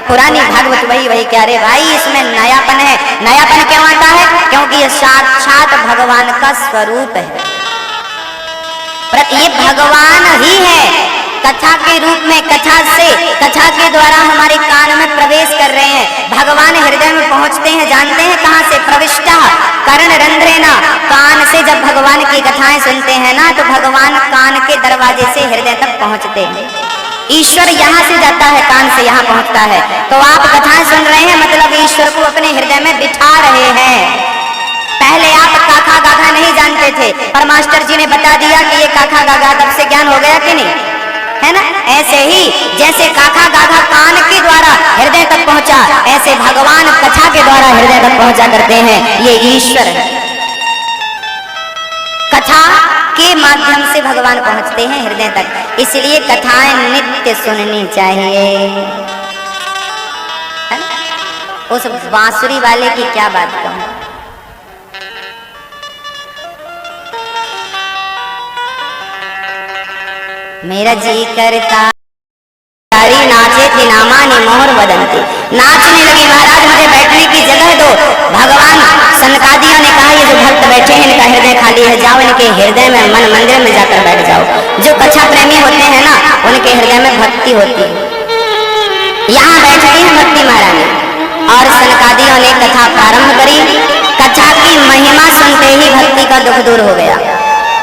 पुरानी भागवत वही क्या रे भाई, इसमें नयापन है। नयापन क्यों आता है? क्योंकि ये साक्षात भगवान का स्वरूप है। ये भगवान ही है कथा के रूप में, कथा के द्वारा हमारे कान में प्रवेश कर रहे हैं। भगवान हृदय में पहुंचते हैं, जानते हैं कहां से? प्रविष्टा कर्ण रंध्रेना। कान से जब भगवान की कथाएं सुनते हैं ना, तो भगवान कान के दरवाजे से हृदय तक पहुंचते हैं। ईश्वर यहाँ से जाता है, कान से यहाँ पहुंचता है। तो आप कथाएं सुन रहे हैं, मतलब ईश्वर को अपने हृदय में बिठा रहे हैं। पहले आप काका गागा नहीं जानते थे, पर मास्टर जी ने बता दिया कि ये काका गागा, तब से ज्ञान हो गया कि नहीं, है ना? ऐसे ही जैसे काका गागा कान के द्वारा हृदय तक पहुंचा, ऐसे भगवान कथा के द्वारा हृदय तक पहुंचा करते हैं। ये ईश्वर है। कथा के माध्यम से भगवान पहुंचते हैं हृदय तक, इसलिए कथाएं नित्य सुननी चाहिए। उस बांसुरी वाले की क्या बात कहूं। मेरा जी करता नाचे थी नामानी मोहर बदलती, नाचने लगी महाराज मुझे बैठने की जगह दो। भगवान सनकादियों ने कहा ये जो भक्त बैठे हैं इनका हृदय खाली है, जाओ इनके हृदय में मन मंदिर में जाकर बैठ जाओ। जो कथा प्रेमी होते हैं ना, उनके हृदय में भक्ति होती है। यहाँ बैठती है भक्ति महारानी, और सनकादियों ने कथा प्रारंभ करी। कथा की महिमा सुनते ही भक्ति का दुख दूर हो गया।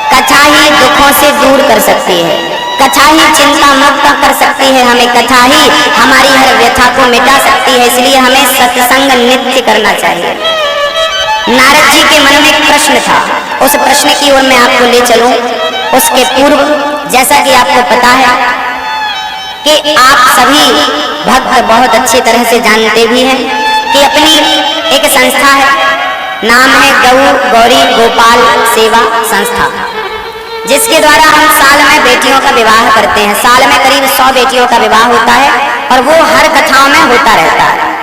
कथा ही दुखों से दूर कर सकती है, कथा ही चिंता मुक्त कर सकती है हमें, कथा ही हमारी हर व्यथा को मिटा सकती है। इसलिए हमें सत्संग नित्य करना चाहिए। नारद जी के मन में एक प्रश्न था, उस प्रश्न की ओर मैं आपको ले चलूं। उसके पूर्व जैसा कि आपको पता है कि आप सभी भक्त बहुत अच्छी तरह से जानते भी हैं कि अपनी एक संस्था है, नाम है गौरी गोपाल सेवा संस्था, जिसके द्वारा हम साल में बेटियों का विवाह करते हैं। साल में करीब 100 बेटियों का विवाह होता है, और वो हर कथाओं में होता रहता है।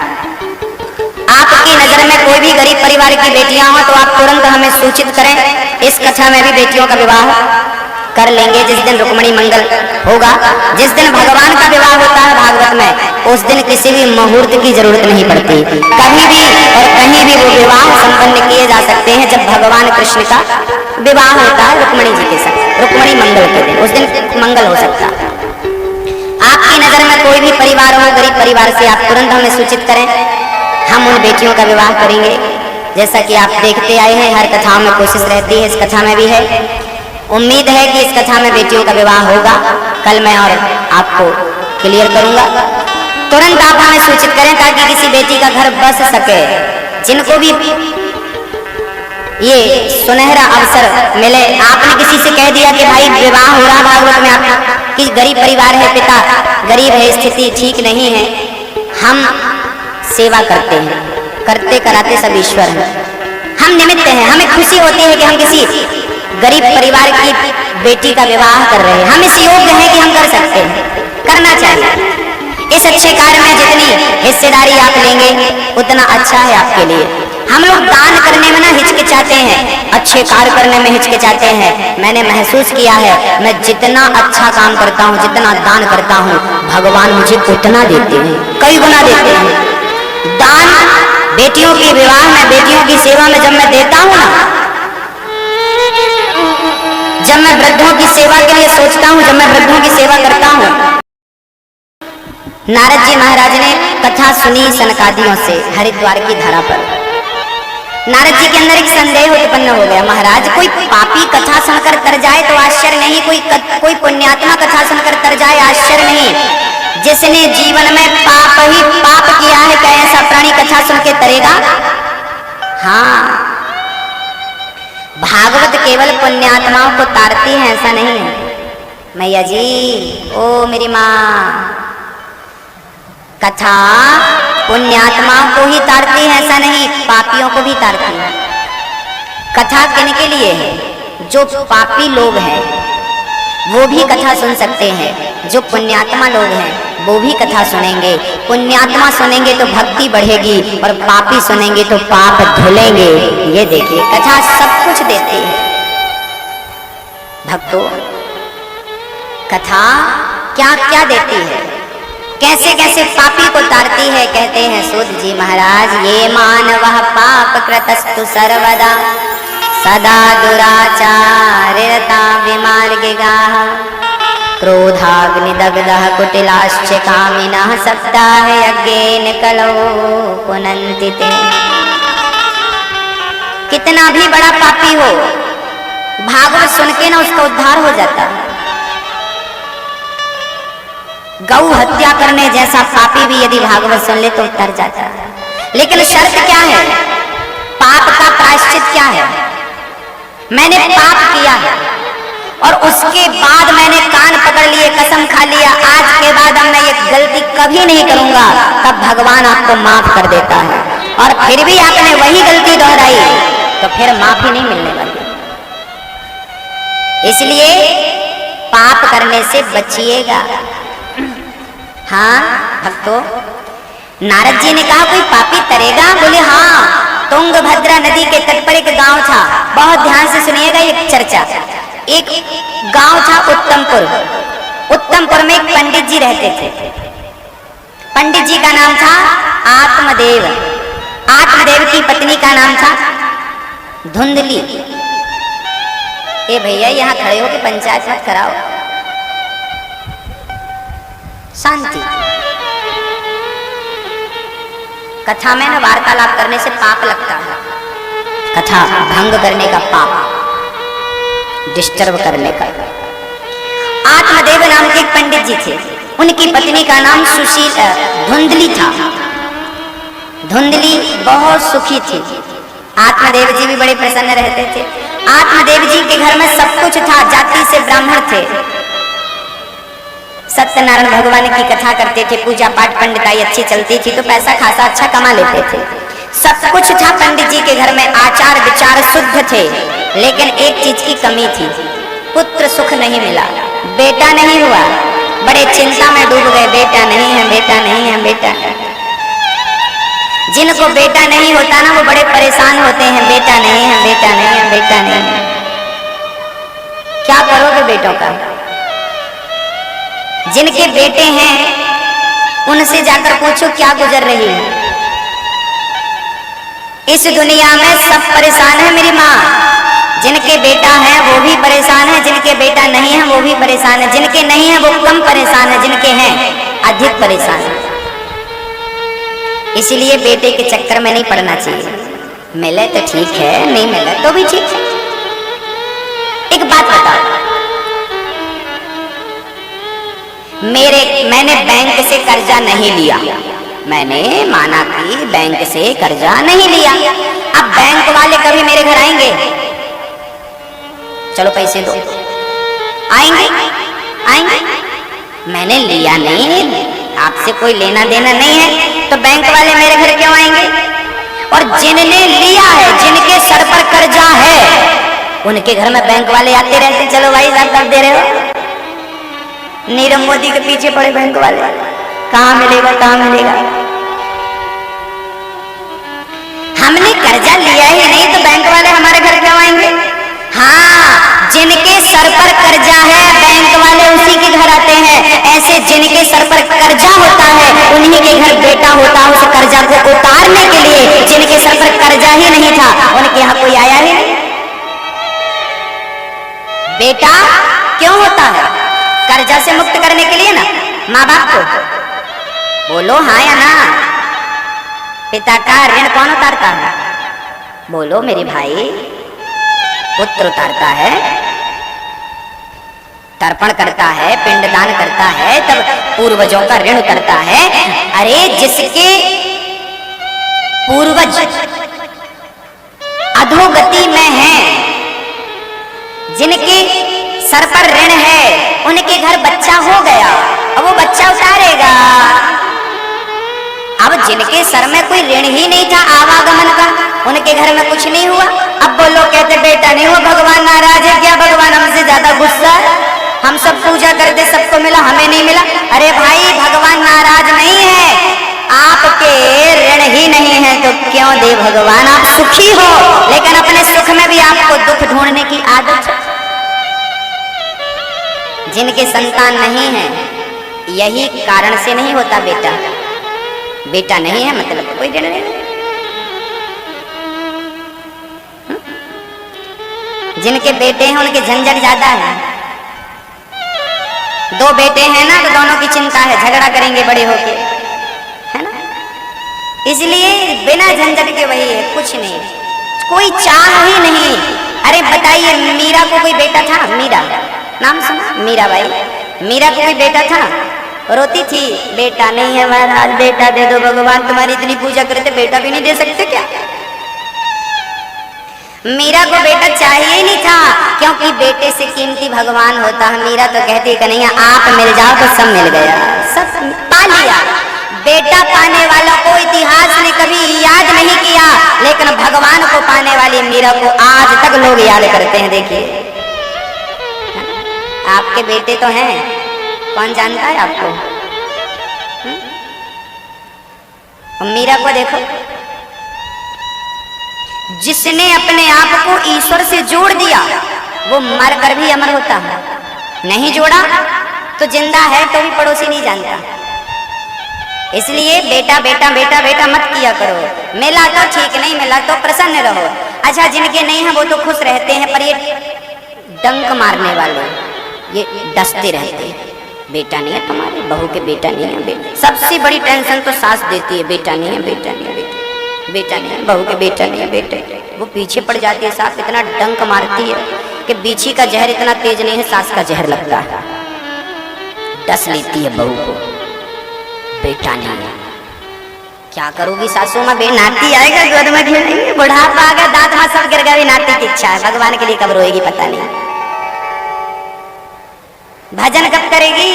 आपकी नजर में कोई भी गरीब परिवार की बेटियां हो तो आप तुरंत हमें सूचित करें, इस कथा में भी बेटियों का विवाह कर लेंगे। जिस दिन रुक्मणी मंगल होगा, जिस दिन भगवान का विवाह होता है भागवत में, उस दिन किसी भी मुहूर्त की जरूरत नहीं पड़ती। कभी भी और कहीं भी वो विवाह संपन्न किए जा सकते हैं। जब भगवान कृष्ण का विवाह होता है रुक्मणी जी के साथ, रुक्मणी मंगल के दिन, उस दिन मंगल हो सकता है। आपकी नजर में कोई भी परिवार हो गरीब परिवार से, आप तुरंत हमें सूचित करें, हम उन बेटियों का विवाह करेंगे। जैसा कि आप देखते आए हैं, हर कथा में कोशिश रहती है, इस कथा में भी है। उम्मीद है कि इस कथा में बेटियों का विवाह होगा। कल मैं और आपको क्लियर करूंगा। तुरंत आप हमें सूचित करें ताकि किसी बेटी का घर बस सके। जिनको भी ये सुनहरा अवसर मिले, आपने किसी से कह दिया कि भाई विवाह हो रहा भागवत में, आप कि गरीब परिवार है, पिता गरीब है, स्थिति ठीक नहीं है, हम सेवा करते हैं, करते कराते सब ईश्वर हैं, हम निमित्त हैं। हमें खुशी होती है कि हम किसी गरीब परिवार की बेटी का विवाह कर रहे हैं। हम इस योग्य हैं कि हम कर सकते हैं, करना चाहिए। इस अच्छे कार्य में जितनी हिस्सेदारी आप लेंगे उतना अच्छा है आपके लिए। हम लोग दान करने में ना हिचकिचाते हैं, अच्छे कार्य करने में हिचकिचाते हैं। मैंने महसूस किया है, मैं जितना अच्छा काम करता हूँ, जितना दान करता हूँ, भगवान मुझे उतना देते हैं, कई गुना देते हैं। दान बेटियों के विवाह में, बेटियों की सेवा में जब मैं देता हूँ ना, जब मैं वृद्धों की सेवा के लिए सोचता हूँ, जब मैं वृद्धों की सेवा करता हूँ। नारद जी महाराज ने कथा सुनी सनकादियों से हरिद्वार की धरा पर। नारद जी के अंदर एक संदेह उत्पन्न हो गया, महाराज कोई पापी कथा सुनकर तर जाए तो आश्चर्य नहीं, कोई पुण्यात्मा कथा सुनकर तर जाए आश्चर्य नहीं। जिसने जीवन में पाप ही पाप किया है, क्या ऐसा प्राणी कथा सुन के तरेगा? हाँ, भागवत केवल पुण्यात्माओं को तारती है, ऐसा नहीं है। मैया जी, ओ मेरी माँ, कथा पुण्यात्माओं को ही तारती है, ऐसा नहीं, पापियों को भी तारती है। कथा किनके लिए है? जो पापी लोग हैं वो भी कथा सुन सकते हैं, जो पुण्यात्मा लोग हैं वो भी कथा सुनेंगे। पुण्यात्मा सुनेंगे तो भक्ति बढ़ेगी, और पापी सुनेंगे तो पाप धुलेंगे। ये देखिए, कथा सब कुछ देती है भक्तों। कथा क्या क्या देती है? कैसे कैसे पापी को तारती है। कहते हैं सूत जी महाराज, ये मानव पाप कृतस्तु सर्वदा सदा दुराचारिता विमार्गिगाः क्रोधाग्निदग्धः कुटिलाश्च कामिनः सप्ताह यज्ञेन कलौ पुनन्ति ते। कितना भी बड़ा पापी हो, भागवत सुन के ना उसका उद्धार हो जाता है। गौ हत्या करने जैसा पापी भी यदि भागवत सुन ले तो उतर जाता है। लेकिन शर्त क्या है? पाप का प्रायश्चित क्या है? मैंने पाप किया है और उसके बाद मैंने कान पकड़ लिए, कसम खा लिया, आज के बाद अब मैं ये गलती कभी नहीं करूंगा, तब भगवान आपको माफ कर देता है। और फिर भी आपने वही गलती दोहराई तो फिर माफी नहीं मिलने वाली। इसलिए पाप करने से बचिएगा। हाँ भक्तों, नारद जी ने कहा कोई पापी तरेगा? बोले हाँ, तुंगभद्रा नदी के तट पर एक गांव था। बहुत ध्यान से सुनिएगा ये चर्चा। एक गांव था उत्तमपुर। उत्तमपुर में एक पंडित जी रहते थे। पंडित जी का नाम था आत्मदेव। आत्मदेव की पत्नी का नाम था धुंधली। ए भैया, यहाँ खड़े हो के पंचायत मत कराओ, शांति। कथा में ना वार्तालाप करने से पाप लगता है। कथा भंग करने का पाप, डिस्टर्ब करने का। आत्मदेव नाम के एक पंडित जी थे। उनकी पत्नी का नाम धुंधली था। धुंधली बहुत सुखी थी। आत्मदेव जी भी बड़े प्रसन्न रहते थे। आत्मदेव जी के घर में सब कुछ था। जाति से ब्राह्मण थे। सत्यनारायण भगवान की कथा करते थे, पूजा पाठ पंडिताई अच्छी चलती थी तो पैसा खासा अच्छा कमा लेते थे। सब कुछ था पंडित जी के घर में। आचार विचार शुद्ध थे। लेकिन एक चीज की कमी थी, पुत्र सुख नहीं मिला, बेटा नहीं हुआ। बड़े चिंता में डूब गए, बेटा नहीं है, बेटा नहीं है, बेटा नहीं। जिनको बेटा नहीं होता ना वो बड़े परेशान होते हैं, बेटा नहीं है, बेटा नहीं है, बेटा नहीं है। क्या करोगे बेटों का? जिनके बेटे हैं उनसे जाकर पूछो क्या गुजर रही है। इस दुनिया में सब परेशान है मेरी माँ। जिनके बेटा है वो भी परेशान है, जिनके बेटा नहीं है वो भी परेशान है, जिनके नहीं है वो कम परेशान है, जिनके हैं अधिक परेशान है। इसलिए बेटे के चक्कर में नहीं पड़ना चाहिए। मिले तो ठीक है, नहीं मिले तो भी ठीक है। एक बात बताओ, मैंने बैंक से कर्जा नहीं लिया। मैंने माना कि बैंक से कर्जा नहीं लिया। अब बैंक वाले कभी मेरे घर आएंगे? चलो पैसे दो, आएंगे? आएंगे? मैंने लिया नहीं, आपसे कोई लेना देना नहीं है, तो बैंक वाले मेरे घर क्यों आएंगे? और जिनने लिया है, जिनके सर पर कर्जा है, उनके घर में बैंक वाले आते रहते। चलो भाई साहब कब दे रहे हो? नीरव मोदी के पीछे पड़े बैंक वाले, कहाँ मिलेगा, कहाँ मिलेगा। हमने कर्जा लिया ही नहीं तो बैंक वाले हमारे घर क्यों आएंगे? हाँ, जिनके सर पर कर्जा है बैंक वाले उसी के घर आते हैं। ऐसे जिनके सर पर कर्जा होता है उन्हीं के घर बेटा होता है उस कर्जा को उतारने के लिए। जिनके सर पर कर्जा ही नहीं था उनके यहाँ कोई आया ही नहीं। बेटा क्यों होता है? कर्जा से मुक्त करने के लिए ना, माँ बाप को। बोलो हाँ या ना? पिता का ऋण कौन उतारता है? बोलो मेरे भाई। पुत्र उतारता है, तर्पण करता है, पिंडदान करता है, तब पूर्वजों का ऋण उतरता है। अरे जिसके पूर्वज अधोगति में हैं, जिनके सर पर ऋण है, उनके घर बच्चा हो गया, अब वो बच्चा उतारेगा। अब जिनके सर में कोई ऋण ही नहीं था आवागमन का, उनके घर में कुछ नहीं हुआ। अब वो लोग कहते बेटा नहीं हुआ, भगवान नाराज है क्या? भगवान हमसे ज्यादा गुस्सा है, हम सब पूजा करते सबको मिला, हमें नहीं मिला। अरे भाई भगवान नाराज नहीं है, आपके ऋण ही नहीं है तो क्यों दे भगवान? आप सुखी हो, लेकिन अपने सुख में भी आपको दुख ढूंढने की आदत है। जिनके संतान नहीं है यही कारण से नहीं होता बेटा। बेटा नहीं है मतलब कोई ऋण नहीं। जिनके बेटे हैं उनके झंझट ज्यादा है। 2 बेटे हैं ना तो दोनों की चिंता है, झगड़ा करेंगे बड़े होके, है ना। इसलिए बिना झंझट के वही है, कुछ नहीं, कोई चाह ही नहीं। अरे बताइए, मीरा को कोई बेटा था? मीरा नाम सुना? मीरा बाई, मीरा को कोई बेटा था? रोती थी, बेटा नहीं है महाराज, बेटा दे दो भगवान, तुम्हारी इतनी पूजा करते बेटा भी नहीं दे सकते क्या? मीरा को बेटा चाहिए ही नहीं था, क्योंकि बेटे से कीमती भगवान होता है। मीरा तो कहती कन्हैया आप मिल जाओ तो सब मिल गया, सब पा लिया। बेटा पाने वालों को इतिहास ने कभी याद नहीं किया, लेकिन भगवान को पाने वाली मीरा को आज तक लोग याद करते हैं। देखिए, आपके बेटे तो हैं, कौन जानता है आपको? मीरा को देखो, जिसने अपने आप को ईश्वर से जोड़ दिया वो मरकर भी अमर होता है। नहीं जोड़ा तो जिंदा है तो भी पड़ोसी नहीं जानता। इसलिए बेटा बेटा बेटा बेटा मत किया करो। मिला तो ठीक, नहीं मिला तो प्रसन्न रहो। अच्छा, जिनके नहीं है वो तो खुश रहते हैं, पर ये डंक मारने वाले ये डसते रहते हैं, बेटा नहीं है तुम्हारे, बहू के बेटा नहीं है। बेटा सबसे बड़ी टेंशन तो सास देती है, बेटा नहीं है, बेटा नहीं है, बेटा नहीं है, बहू के बेटा नहीं है, बेटे। वो पीछे पड़ जाती है, सास इतना डंक मारती है कि बीछी का जहर इतना तेज नहीं है, सास का जहर लगता है, डस लेती है बहू को, बेटा नहीं है। क्या करोगी सासू माँ? नाती आएगा गोद में खेलेंगे, बुढ़ापा आ गया, दांत माँ सब गिर गया, नाती की इच्छा है, भगवान के लिए कब रोएगी पता नहीं। भजन कब करेगी?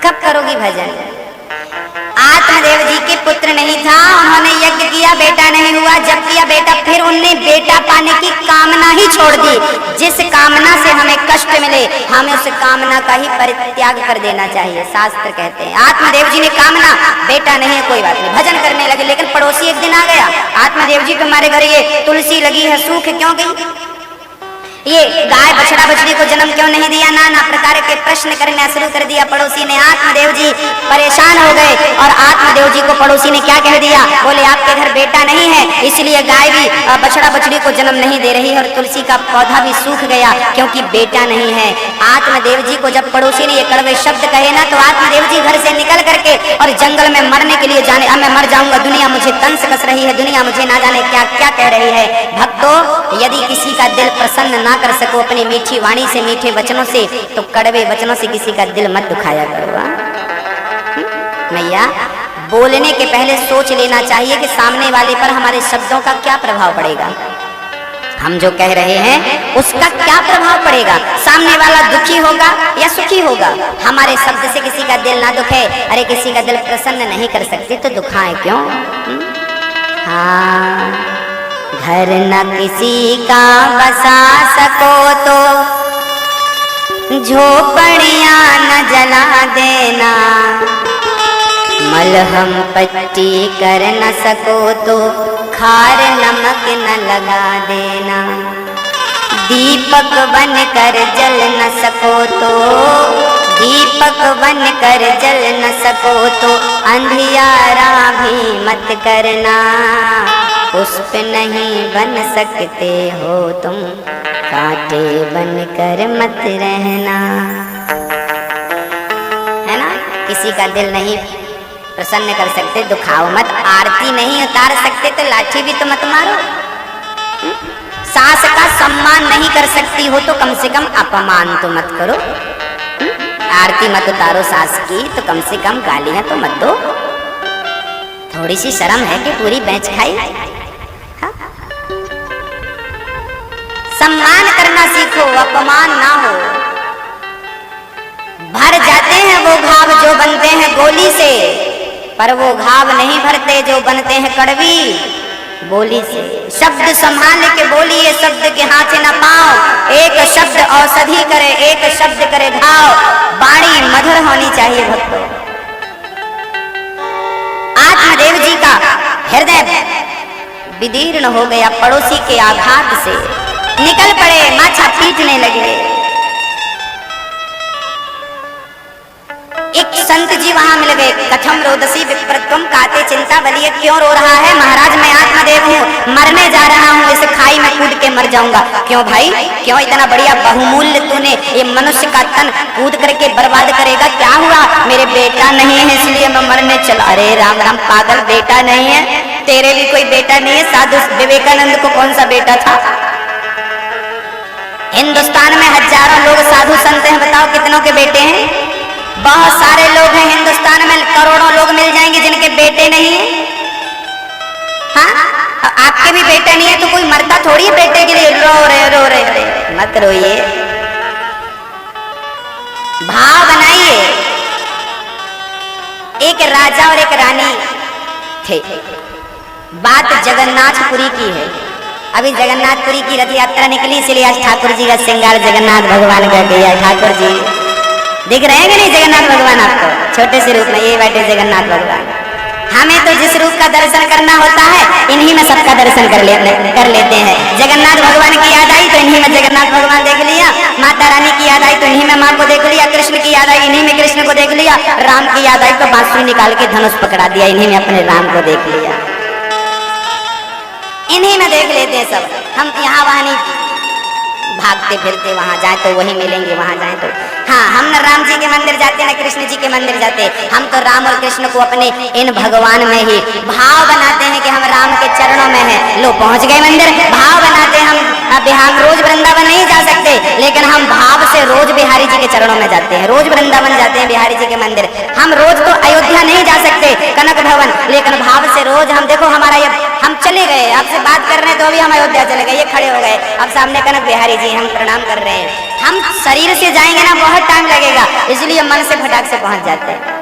कब करोगी भजन? आत्मदेव जी के पुत्र नहीं था, उन्होंने यज्ञ किया, बेटा नहीं हुआ। जब किया बेटा, फिर उनने बेटा पाने की कामना ही छोड़ दी। जिस कामना से हमें कष्ट मिले, हमें उस कामना का ही परित्याग कर देना चाहिए, शास्त्र कहते हैं। आत्मदेव जी ने कामना, बेटा नहीं है कोई बात नहीं, भजन करने लगे। लेकिन पड़ोसी एक दिन आ गया, आत्मदेव जी तुम्हारे घर ये तुलसी लगी है, सूख क्यों गई? ये गाय बछड़ा बछड़ी को जन्म क्यों नहीं दिया? नाना प्रकार के प्रश्न करना शुरू कर दिया पड़ोसी ने। आत्मदेव जी परेशान हो गए और आत्मदेव जी को पड़ोसी ने क्या कह दिया? बोले आपके घर बेटा नहीं है, इसलिए गाय भी बछड़ा बछड़ी को जन्म नहीं दे रही और तुलसी का पौधा भी सूख गया क्योंकि बेटा नहीं है। आत्मदेव जी को जब पड़ोसी ने ये कड़वे शब्द कहे ना, तो आत्मदेव जी घर से निकल करके और जंगल में मरने के लिए जाने, अब मैं मर जाऊंगा, दुनिया मुझे तंस कस रही है, दुनिया मुझे ना जाने क्या क्या कह रही है। भक्तों, यदि किसी का दिल प्रसन्न ना कर सको अपनी मीठी वाणी से, मीठे वचनों से, तो कड़वे वचनों से किसी का दिल मत दुखाया करो। मैया, बोलने के पहले सोच लेना चाहिए कि सामने वाले पर हमारे शब्दों का क्या प्रभाव पड़ेगा, हम जो कह रहे हैं उसका क्या प्रभाव पड़ेगा, सामने वाला दुखी होगा या सुखी होगा। हमारे शब्द से किसी का दिल ना दुखे। अरे किसी का दिल प्रसन्न नहीं कर सकते तो दुखाएं क्यों? हाँ, घर न किसी का बसा सको तो झोपड़ियां न जला देना, मलहम पट्टी कर न सको तो खार नमक न लगा देना, दीपक बन कर जल न सको तो, दीपक बन कर जल न सको तो अंधियारा भी मत करना, पुष्प नहीं बन सकते हो तुम, कांटे बन कर मत रहना। है ना, किसी का दिल नहीं प्रसन्न कर सकते, दुखाओ मत। आरती नहीं उतार सकते तो लाठी भी तो मत मारो। सास का सम्मान नहीं कर सकती हो तो कम से कम अपमान तो मत करो। आरती मत उतारो सास की तो कम से कम गालियां तो मत दो। थोड़ी सी शर्म है कि पूरी बेंच खाई। सम्मान करना सीखो, अपमान ना हो। भर जाते हैं वो घाव जो बनते हैं गोली से, पर वो घाव नहीं भरते जो बनते हैं कड़वी बोली से। शब्द संभाल के बोलिए, शब्द के हाथ न पाओ। एक शब्द औषधि करे, एक शब्द करे घाव। वाणी मधुर होनी चाहिए भक्तों। आत्मदेव जी का हृदय विदीर्ण हो गया पड़ोसी के आघात से। निकल पड़े, माछा पीटने लगे। संत जी वहां मिल गए। कथम रोदसी विप्रत्वम काते चिंता बलिए, क्यों रो रहा है महाराज? मैं आत्मदेव हूँ, मरने जा रहा हूँ, इस खाई में कूद के मर जाऊंगा। क्यों भाई, क्यों इतना बढ़िया बहुमूल्य तूने ये मनुष्य का तन कूद करके बर्बाद करेगा? क्या हुआ? मेरे बेटा नहीं है इसलिए मैं मरने चला। अरे राम राम पागल, बेटा नहीं है? तेरे भी कोई बेटा नहीं है? साधु विवेकानंद को कौन सा बेटा था? हिंदुस्तान में हजारों लोग साधु संत हैं, बताओ कितनों के बेटे हैं? बहुत सारे लोग हैं हिंदुस्तान में, करोड़ों लोग मिल जाएंगे जिनके बेटे नहीं है। हाँ, आपके भी बेटे नहीं है तो कोई मरता थोड़ी है बेटे के लिए। रो रहे मत रोइए, भाव बनाइए। एक राजा और एक रानी थे। बात जगन्नाथपुरी की है। अभी जगन्नाथपुरी की रथ यात्रा निकली, इसलिए आज ठाकुर जी का श्रृंगार जगन्नाथ भगवान का किया। ठाकुर जी दिख रहे हैं कि नहीं जगन्नाथ भगवान आपको? छोटे से रूप में ये बैठे जगन्नाथ भगवान। हमें तो जिस रूप का दर्शन करना होता है इन्हीं में सबका दर्शन कर लेते हैं। जगन्नाथ भगवान की याद आई तो इन्हीं में जगन्नाथ भगवान देख लिया, माता रानी की याद आई तो इन्हीं में माँ को देख लिया, कृष्ण की याद आई इन्हीं में कृष्ण को देख लिया, राम की याद आई तो बांसुरी निकाल के धनुष पकड़ा दिया, इन्हीं में अपने राम को देख लिया। इन्हीं में देख लेते हैं सब। हम यहाँ वहाँ नहीं भागते फिरते, वहां जाए तो वही मिलेंगे, वहां जाए तो। हाँ, हम न राम जी के मंदिर जाते हैं न कृष्ण जी के मंदिर जाते। हम तो राम और कृष्ण को अपने इन भगवान में ही भाव बनाते हैं कि हम राम के चरणों में हैं। लो पहुंच गए मंदिर, भाव बनाते हैं हम। अब हम रोज वृंदावन नहीं जा सकते, लेकिन हम भाव से रोज बिहारी जी के चरणों में जाते हैं, रोज वृंदावन जाते हैं बिहारी जी के मंदिर। हम रोज तो अयोध्या नहीं जा सकते, कनक भवन, लेकिन भाव से रोज हम देखो हमारा ये, हम चले गए आपसे बात कर रहे हैं तो अभी हम अयोध्या चले गए, ये खड़े हो गए, अब सामने कनक बिहारी जी हम प्रणाम कर रहे हैं। हम शरीर से जाएंगे ना बहुत टाइम लगेगा, इसलिए मन से फटाक से पहुंच जाते हैं।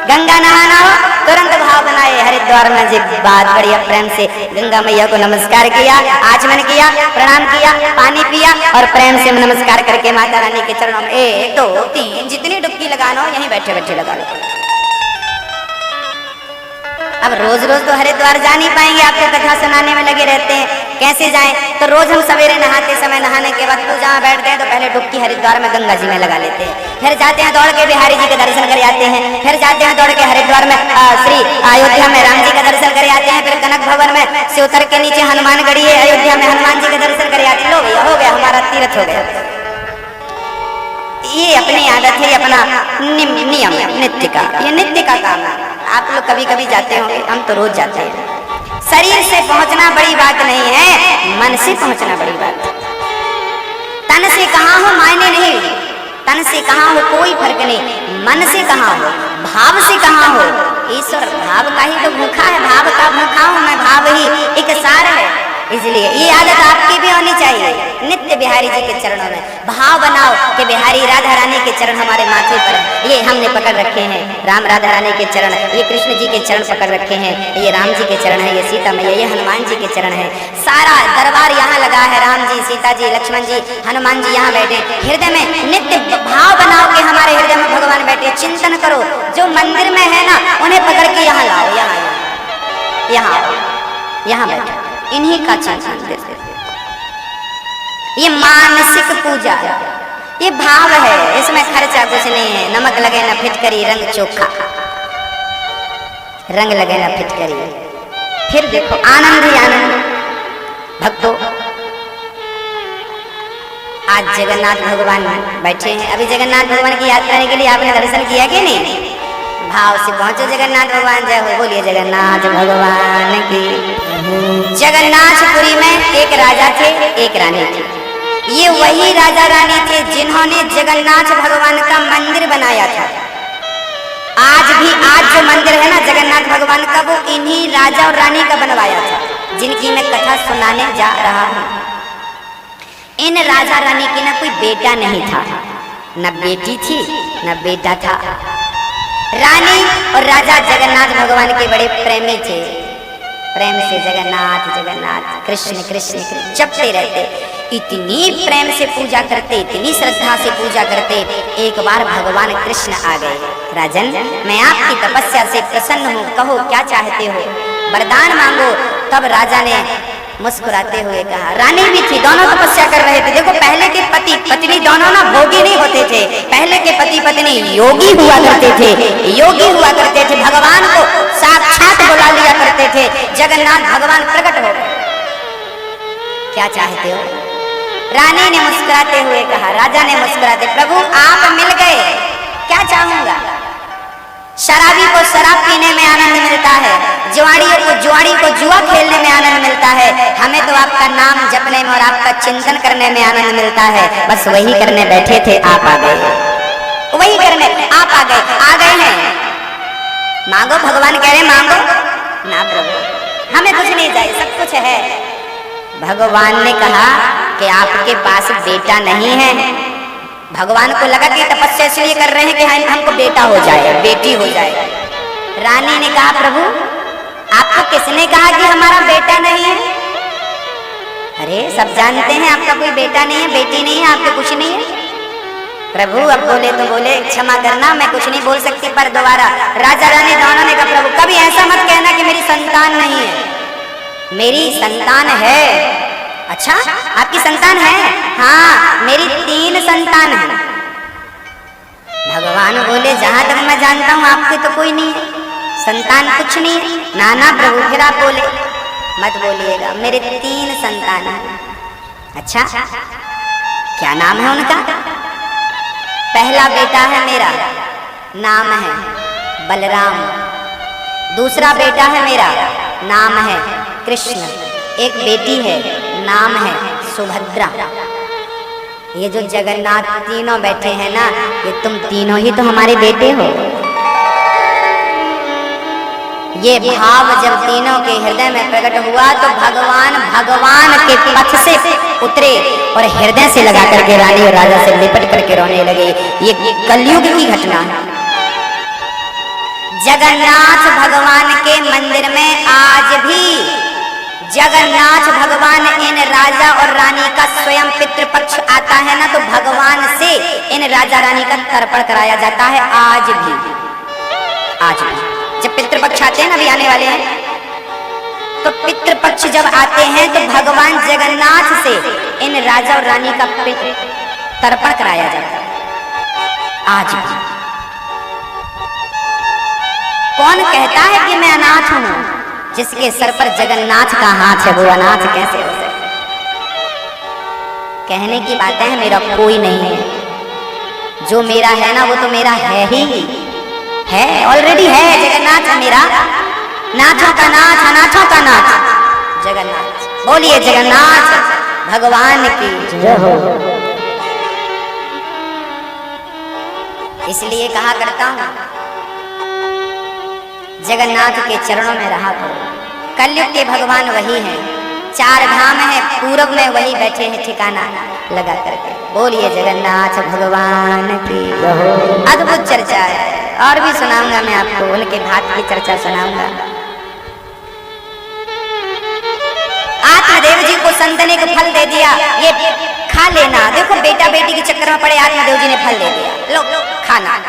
गंगा नहाना हो तुरंत भाव बनाए, हरिद्वार में जी बात बढ़िया प्रेम से गंगा मैया को नमस्कार किया, आचमन किया, प्रणाम किया, पानी पिया और प्रेम से नमस्कार करके माता रानी के चरणों में 1 2 3 जितनी डुबकी लगाना हो यहीं बैठे बैठे लगा लो। अब रोज रोज तो हरिद्वार जा नहीं पाएंगे, आपको कथा सुनाने में लगे रहते हैं, कैसे जाएं? तो रोज हम सवेरे नहाते समय, नहाने के बाद पूजा में बैठते हैं तो पहले डुबकी हरिद्वार में गंगा जी में लगा लेते हैं, फिर जाते हैं दौड़ के बिहारी जी के दर्शन कर आते हैं, फिर जाते हैं दौड़ के हरिद्वार में श्री अयोध्या में राम जी का दर्शन कर आते हैं, फिर कनक भवन में से उतर के नीचे हनुमानगढ़ी है अयोध्या में हनुमान जी का दर्शन कर आते हैं। लो भैया हो गया, हमारा तीर्थ हो गया। ये अपनी आदत है, अपना नियम है, नित्य का, ये नित्य का काम है। आप लोग कभी कभी जाते होंगे, हम तो रोज जाते हैं। शरीर से पहुंचना बड़ी बात नहीं है, मन से पहुंचना बड़ी बात है। तन से कहाँ हो मायने नहीं, तन से कहाँ हो कोई फर्क नहीं, मन से कहाँ हो, भाव से कहाँ हो। ईश्वर भाव का ही तो भूखा है, भाव का भूखा हूं मैं, भाव ही एक सार है। इसलिए ये आदत आपकी भी होनी चाहिए, नित्य बिहारी जी के चरणों में भाव बनाओ कि बिहारी राधा रानी के चरण हमारे माथे पर है। ये हमने पकड़ रखे हैं, राम राधा रानी के चरण, ये कृष्ण जी के चरण पकड़ रखे हैं, ये राम जी के चरण है, ये सीता मैया, ये हनुमान जी के चरण है। सारा दरबार यहाँ लगा है, राम जी, सीता जी, लक्ष्मण जी, हनुमान जी यहाँ बैठे। हृदय में नित्य भाव बनाओ कि हमारे हृदय में भगवान बैठे। चिंतन करो, जो मंदिर में है ना उन्हें पकड़ के यहाँ लाओ, यहाँ बैठो, इन्हीं का चिंतन देते। ये मानसिक पूजा, ये भाव है, इसमें खर्चा कुछ नहीं है। नमक लगे ना फिटकरी, रंग चोखा, रंग लगे ना फिटकरी, फिर देखो आनंद ही आनंद। भक्तों, आज जगन्नाथ भगवान बैठे हैं, अभी जगन्नाथ भगवान की यात्रा के लिए आपने दर्शन किया कि नहीं? भाव से पहुंचो जगन्नाथ भगवान जय हो, बोलिए जगन्नाथ भगवान की। जगन्नाथपुरी में एक राजा थे, एक रानी थी। ये वही राजा रानी थे जिन्होंने जगन्नाथ भगवान का मंदिर बनाया था। आज भी, आज जो मंदिर है ना जगन्नाथ भगवान का, वो इन्हीं राजा और रानी का बनवाया था, जिनकी मैं कथा सुनाने जा रहा हूँ। इन राजा रानी की ना कोई बेटा नहीं था, न बेटी थी न बेटा था। रानी और राजा जगन्नाथ भगवान के बड़े प्रेमी थे, प्रेम से जगन्नाथ जगन्नाथ कृष्ण कृष्ण जपते रहते, इतनी प्रेम से पूजा करते, इतनी श्रद्धा से पूजा करते। एक बार भगवान कृष्ण आ गए। राजन, मैं आपकी तपस्या से प्रसन्न हूँ, कहो क्या चाहते हो, वरदान मांगो। तब राजा ने मुस्कुराते हुए कहा, रानी भी थी, दोनों तपस्या कर रहे थे। देखो पहले के पति पत्नी दोनों ना भोगी नहीं होते थे, पहले के पति पत्नी योगी हुआ करते थे, योगी हुआ करते थे, भगवान को साक्षात बुला लिया करते थे। जगन्नाथ भगवान प्रकट हो गए। क्या चाहते हो? रानी ने मुस्कुराते हुए कहा, राजा ने मुस्कुराते, प्रभु आप मिल गए, क्या चाहूंगा? शराबी को शराब पीने में आनंद मिलता है, जुआड़ी को जुआ खेलने में आनंद मिलता है, हमें तो आपका नाम जपने में और आपका चिंतन करने में आनंद मिलता है। बस वही करने बैठे थे, आप आ गए, वही करने आप आ गए हैं। मांगो, भगवान कह रहे मांगो ना प्रभु, हमें कुछ नहीं चाहिए, सब कुछ है। भगवान ने कहा कि आपके पास बेटा नहीं है। भगवान को लगा कि तपस्या इसलिए कर रहे हैं कि हमको बेटा हो जाए, बेटी हो जाए। रानी ने कहा, प्रभु आपको किसने कहा कि हमारा बेटा नहीं है? अरे सब जानते हैं आपका कोई बेटा नहीं है, बेटी नहीं है, आपके कुछ नहीं है। प्रभु अब बोले तो बोले, क्षमा करना मैं कुछ नहीं बोल सकती, पर दोबारा राजा रानी दोनों ने कहा, प्रभु कभी ऐसा मत कहना कि मेरी संतान नहीं है, मेरी संतान है। अच्छा आपकी संतान है? हाँ मेरी 3 संतान है। भगवान बोले, जहां तक मैं जानता हूं आपके तो कोई नहीं है, संतान कुछ नहीं है। नाना प्रभु फिर आप बोले, मत बोलिएगा, मेरे 3 संतान है। अच्छा क्या नाम है उनका? पहला बेटा है मेरा, नाम है बलराम। दूसरा बेटा है मेरा, नाम है कृष्ण। एक बेटी है, नाम है सुभद्रा। ये जो जगन्नाथ तीनों बैठे हैं ना, ये तुम तीनों ही तो हमारे बेटे हो। ये भाव जब तीनों के हृदय में प्रकट हुआ तो भगवान के पथ से उतरे और हृदय से लगा करके रानी और राजा से लिपट करके रोने लगे। ये कलयुग की घटना है। जगन्नाथ भगवान के मंदिर में आज भी जगन्नाथ भगवान इन राजा और रानी का स्वयं पितृपक्ष आता है ना, तो भगवान से इन राजा रानी का तर्पण कराया जाता है आज भी। जब पितृपक्ष आते हैं ना, अभी आने वाले हैं, तो पितृपक्ष जब आते हैं तो भगवान जगन्नाथ से इन राजा और रानी का तर्पण कराया जाता है आज भी। कौन कहता है कि मैं अनाथ हूं? जिसके सर पर जगन्नाथ का हाथ है वो अनाथ कैसे हो सकता? कहने की बातें हैं, मेरा कोई नहीं है, जो मेरा है ना वो तो मेरा है ही है, ऑलरेडी है। जगन्नाथ मेरा, नाथों का नाथ, अनाथों का नाथ जगन्नाथ। बोलिए जगन्नाथ भगवान की जय हो। इसलिए कहा करता हूं, जगन्नाथ के चरणों में रहा करो। कलयुग के भगवान वही हैं, 4 धाम है, पूरब में वही बैठे हैं ठिकाना लगा करके। बोलिए जगन्नाथ भगवान की जय हो। अद्भुत चर्चा है, और भी सुनाऊंगा मैं आपको, उनके भात की चर्चा सुनाऊंगा। आत्मदेव जी को संत ने एक फल दे दिया, ये खा लेना। देखो बेटा बेटी के चक्कर में पड़े, आत्मदेव जी ने फल दे दिया, लो खाना।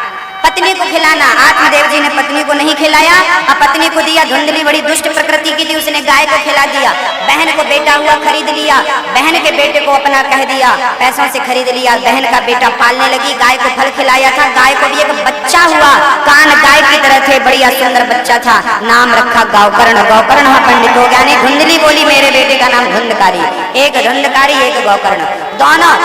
पत्नी को खिलाना, आत्मदेव जी ने पत्नी को नहीं खिलाया, अब पत्नी को दिया। धुंधली बड़ी दुष्ट प्रकृति की थी, उसने गाय को खिला दिया। बहन को बेटा हुआ, खरीद लिया, बहन के बेटे को अपना कह दिया, पैसों से खरीद लिया। बहन का बेटा पालने लगी, गाय को फल खिलाया था, गाय को भी एक बच्चा हुआ, कान गाय की तरह थे, बढ़िया सुंदर बच्चा था, नाम रखा गौकर्ण। गौकर्ण वहां पंडित हो गया। धुंधली बोली मेरे बेटे का नाम धुंधकारी, एक धुंधकारी एक गौकर्ण, दोनों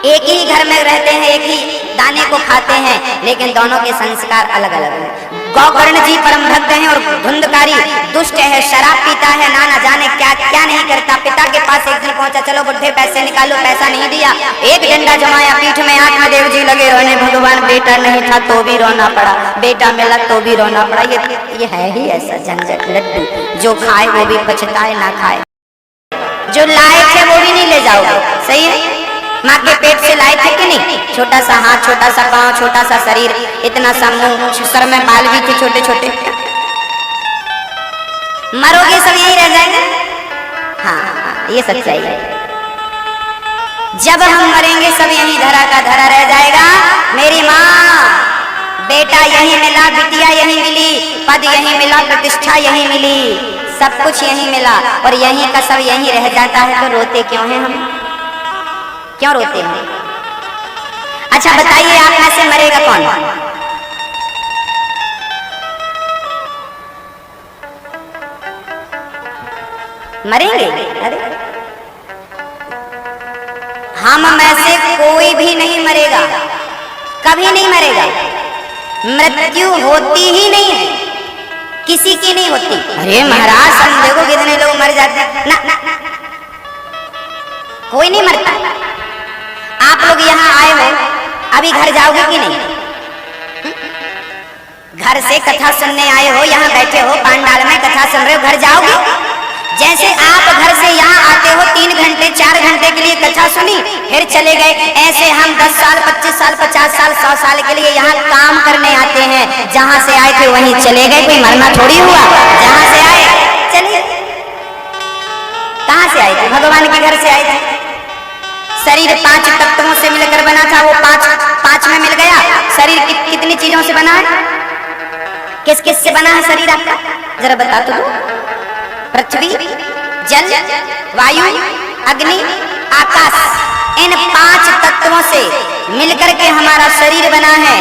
एक ही घर में रहते हैं, एक ही दाने को खाते हैं, लेकिन दोनों के संस्कार अलग अलग हैं। गौकर्ण जी परम भक्त हैं और धुंधकारी दुष्ट है, शराब पीता है, ना जाने क्या क्या नहीं करता। पिता के पास एक दिन पहुंचा, चलो बुढ़े पैसे निकालो, पैसा नहीं दिया, एक डंडा जमाया पीठ में। आत्मदेव जी लगे रोने, भगवान बेटा नहीं था तो भी रोना पड़ा, बेटा मिला तो भी रोना पड़ा। ये है ही ऐसा झंझट लड्डू, जो खाए वो भी पछताए, ना खाए जो लाए थे वो भी नहीं ले जाओगे। सही है, माँ के पेट से लाए थे कि नहीं? छोटा सा हाथ, छोटा सा पांव, छोटा सा शरीर, इतना सा मुंह, सर में बाल भी थे छोटे छोटे। मरोगे सब यही रह जाएंगे। हाँ ये सच्चाई है, जब हम मरेंगे सब यही धरा का धरा रह जाएगा। मेरी माँ, बेटा यही मिला, बिटिया यही मिली, पद यही मिला, प्रतिष्ठा यही मिली, सब कुछ यही मिला, और यही का सब यही रह जाता है। तो रोते क्यों हैं हम? क्यों रोते हैं? अच्छा बताइए, आप में से मरेगा कौन? मरेंगे? अरे हम में से कोई भी नहीं मरेगा, कभी नहीं मरेगा। मृत्यु होती ही नहीं है, किसी की नहीं होती। अरे महाराज हम देखो कितने लोग मर जाते हैं। ना, ना, ना, कोई नहीं मरता। आप लोग यहाँ आए हो, अभी घर जाओगे कि नहीं? घर से कथा सुनने आए हो, यहाँ बैठे हो पांडाल में कथा सुन रहे हो, घर जाओगे? जैसे आप घर से यहाँ आते हो 3 घंटे 4 घंटे के लिए कथा सुनी फिर चले गए, ऐसे हम 10 साल 25 साल 50 साल 100 साल के लिए यहाँ काम करने आते हैं। जहाँ से आए थे वहीं चले गए, कोई मरना थोड़ी हुआ। जहाँ से आए चलिए, कहाँ से आए थे? भगवान के घर से आए थे। शरीर 5 तत्वों से मिलकर बना था, वो 5 में मिल गया। शरीर कितनी चीजों से बना है? किस किस से बना है शरीर आपका? जरा बता तो दो। पृथ्वी, जल, वायु, अग्नि, आकाश, इन 5 तत्वों से मिलकर के हमारा शरीर बना है।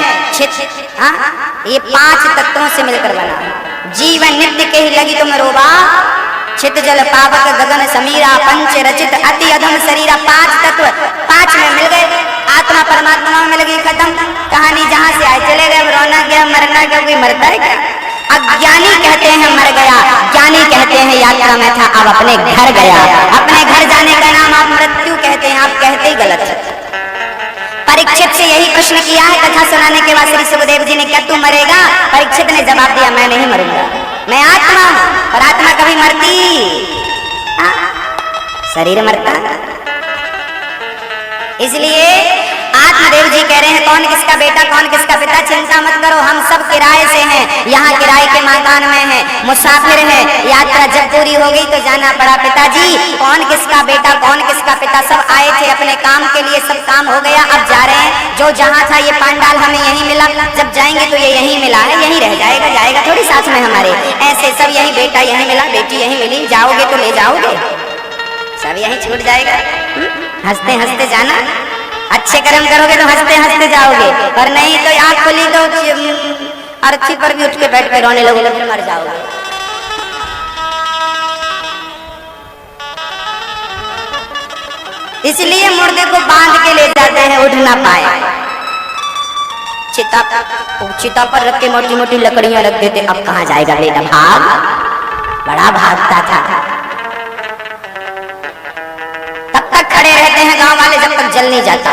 ये 5 तत्वों से मिलकर बना है। जीवन नित्य के ही लगी तुम रोबा, छित जल पावक गगन समीरा, पंच रचित अति अधम शरीरा। 5 तत्व 5 में मिल गए। आत्मा परमात्मा में मिल गई, खत्म कहानी। जहाँ से आए चले गए। रोना क्या, मरना क्या, कोई मरता है क्या? अज्ञानी कहते हैं मर गया, ज्ञानी कहते हैं यात्रा में था, अब अपने घर गया। अपने घर जाने का नाम आप मृत्यु कहते हैं, आप कहते ही गलत है। परीक्षित से यही प्रश्न किया है कथा सुनाने के बाद श्री सुखदेव जी ने, क्या तू मरेगा? परीक्षित ने जवाब दिया, मैं नहीं मरूंगा, मैं आत्मा हूं। और आत्मा कभी मरती? शरीर मरता। इसलिए आत्मदेव जी कह रहे हैं, कौन किसका बेटा कौन किसका पिता, चिंता मत करो, हम सब किराए से हैं। यहाँ किराए के मकान में हैं, मुसाफिर हैं। यात्रा जब पूरी हो गई तो जाना पड़ा। पिताजी कौन किसका बेटा कौन किसका पिता, सब आए थे अपने काम के लिए, सब काम हो गया, अब जा रहे हैं। जो जहाँ था ये पांडाल हमें यहीं मिला, जब जाएंगे तो ये यहीं मिला है, यहीं रह जाएगा, जाएगा थोड़ी साथ में हमारे। ऐसे सब यहीं, बेटा यहीं मिला, बेटी यहीं मिली, जाओगे तो ले जाओगे, सब यहीं छूट जाएगा। हंसते हंसते जाना, अच्छे कर्म करोगे तो हंसते हंसते जाओगे, और नहीं तो आँख खुली तो अर्थी पर भी उठ के बैठ के रोने लगोगे, फिर मर जाओगे। इसलिए मुर्दे को बांध के ले जाते हैं, उठ ना पाए। चिता पर रख के मोटी मोटी लकड़ियां रख देते, अब कहाँ जाएगा बेटा, भाग। बड़ा भागता था। तब तक खड़े रहते हैं गांव वाले जब तक जल नहीं जाता।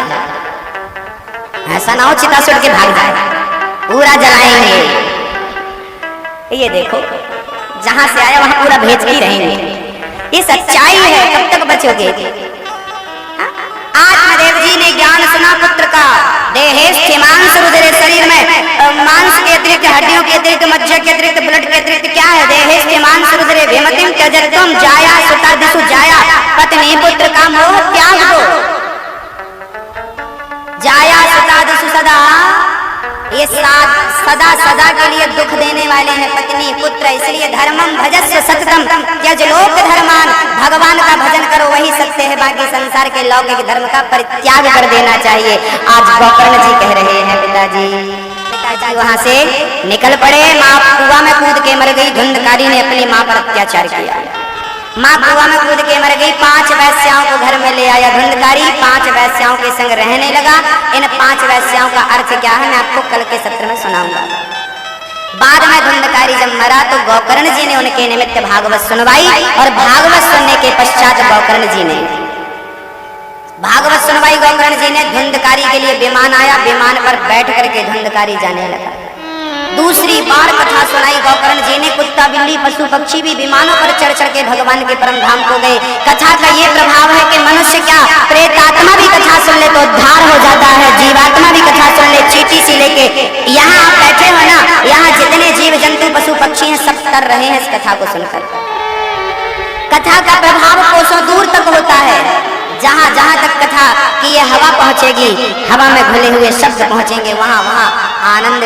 ऐसा ना हो चिता सुट के भाग जाए, पूरा जलाएंगे। ये देखो जहां से आया वहां पूरा भेज के ही रहेंगे। ये सच्चाई है, कब तक बचोगे? आत्मदेव जी ने ज्ञान सुना पुत्र का। देहेश मांस रुधिर, शरीर में मांस के अतिरिक्त, हड्डियों के अतिरिक्त, मज्जा के अतिरिक्त, ब्लड के अतिरिक्त क्या है? देहेश मांस रुधिर भेमतिम त्यजत्वम जाया सुता दिशु जाया, पत्नी पुत्र का मोह त्याग दो। जाया सुता दिशु सदा, ये सदा सदा के लिए दुख देने वाले हैं पत्नी पुत्र। इसलिए धर्मम भजस्व सततम त्यज लोक धर्मान, भगवान का भजन करो वही सत्य है, बाकी संसार के लौकिक धर्म का परित्याग कर देना चाहिए। आज गोकर्ण जी कह रहे हैं, पिताजी वहां से निकल पड़े। माँ कुआं में कूद के मर गई। धुंधकारी ने अपनी माँ पर अत्याचार किया, माँ कुआं में कूद के मर गई। 5 वैश्याओं को घर में ले आया धुंधकारी, 5 वैश्याओं के संग रहने लगा। इन 5 वैश्याओं का अर्थ क्या है मैं आपको कल के सत्र में सुनाऊंगा। बाद में धुंधकारी जब मरा तो गोकर्ण जी ने उनके निमित्त भागवत सुनवाई, और भागवत सुनने के पश्चात गोकर्ण जी ने भागवत सुनवाई। गोकर्ण जी ने धुंधकारी के लिए विमान आया, विमान पर बैठ करके धुंधकारी जाने लगा। दूसरी बार कथा सुनाई गोकर्ण जी ने। कुत्ता बिल्ली पशु पक्षी भी विमानों पर चढ़ चढ़ के भगवान के परम धाम को गए। कथा का ये प्रभाव है कि मनुष्य क्या, प्रेत आत्मा भी कथा सुन ले तो उद्धार हो जाता है। जीवात्मा भी कथा सुन ले, चीटी सी लेके। यहाँ आप बैठे हो ना, यहाँ जितने जीव जंतु पशु पक्षी हैं सब तर रहे हैं इस कथा को सुनकर। कथा का प्रभाव कोसों दूर तक होता है। जहाँ जहाँ तक कथा की ये हवा पहुँचेगी, हवा में घुले हुए शब्द पहुँचेंगे, वहाँ वहाँ आनंद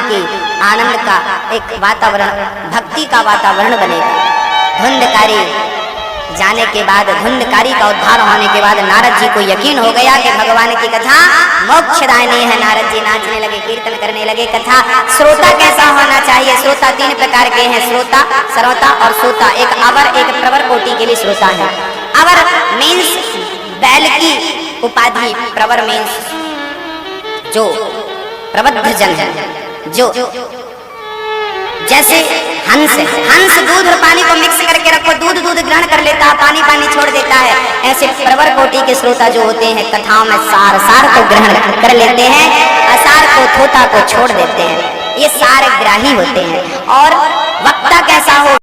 का एक वातावरण, भक्ति का वातावरण बनेगा। धुंधकारी जाने के बाद, धुंधकारी का उद्धार होने के बाद नारद जी को यकीन हो गया कि भगवान की कथा मोक्षदायिनी है। नारद जी नाचने लगे, कीर्तन करने लगे। कथा श्रोता कैसा होना चाहिए? श्रोता 3 प्रकार के हैं, श्रोता, श्रोता और श्रोता। एक अवर, एक प्रवर कोटि के लिए श्रोता है। अवर मीन्स बैल की उपाधि, प्रवर मीन्स जो प्रबुद्ध जन है, जो जैसे हंस है। हंस दूध और पानी को मिक्स करके रखो, दूध ग्रहण कर लेता है, पानी छोड़ देता है। ऐसे प्रवर कोटि के श्रोता जो होते हैं, कथाओं में सार को ग्रहण कर लेते हैं, असार को, थोथा को छोड़ देते हैं। ये सार ग्राही होते हैं। और वक्ता कैसा हो?